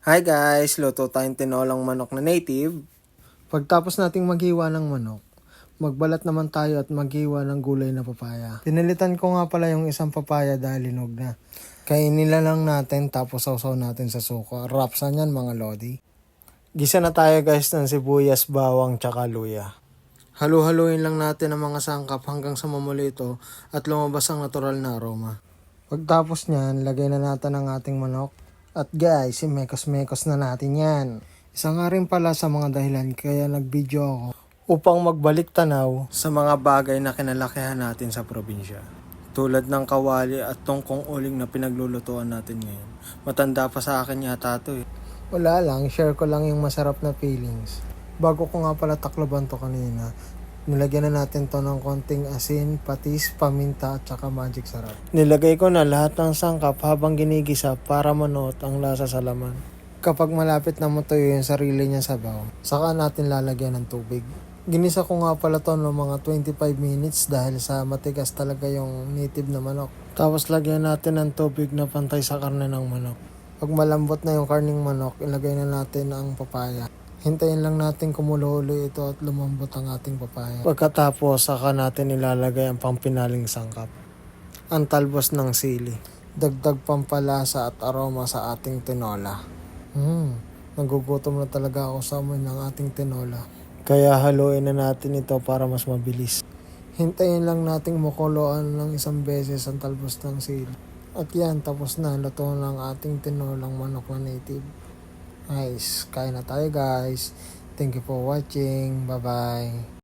Hi guys! Luto tayong tinolang manok na native. Pagtapos nating maghiwa ng manok, magbalat naman tayo at maghiwa ng gulay na papaya. Pinilitan ko nga pala yung isang papaya dahil linog na. Kainin lang natin tapos sausaw natin sa suka. Rapsan yan mga lodi. Gisa na tayo guys ng sibuyas, bawang, tsaka luya. Halu-haluin lang natin ang mga sangkap hanggang sa mamulo ito at lumabas ang natural na aroma. Pagtapos niyan, lagay na natin ang ating manok. At guys, mekos-mekos na natin yan. Isa nga rin pala sa mga dahilan kaya nag-video ako upang magbalik tanaw sa mga bagay na kinalakihan natin sa probinsya. Tulad ng kawali at tungkong uling na pinaglulutuan natin ngayon. Matanda pa sa akin yata ito eh. Wala lang, share ko lang yung masarap na feelings. Bago ko nga pala takloban to kanina, nilagyan na natin to ng konting asin, patis, paminta at saka magic sarap. Nilagay ko na lahat ng sangkap habang ginigisa para manuot ang lasa sa laman. Kapag malapit na matuyo yung sarili niya sabaw, saka natin lalagyan ng tubig. Ginisa ko nga pala to ng mga 25 minutes dahil sa matigas talaga yung native na manok. Tapos lagyan natin ng tubig na pantay sa karne ng manok. Pag malambot na yung karning manok, ilagay na natin ang papaya. Hintayin lang natin kumulo ito at lumambot ang ating papaya. Pagkatapos, saka natin ilalagay ang pampinaling sangkap. Ang talbos ng sili. Dagdag pampalasa at aroma sa ating tinola. Nagugutom na talaga ako sa amoy ng ating tinola. Kaya haluin na natin ito para mas mabilis. Hintayin lang nating makuloan ng isang beses ang talbos ng sili. At yan, tapos na. Luto na ang ating tinolang manok na native. Nice. Kain na tayo guys. Thank you for watching. Bye-bye.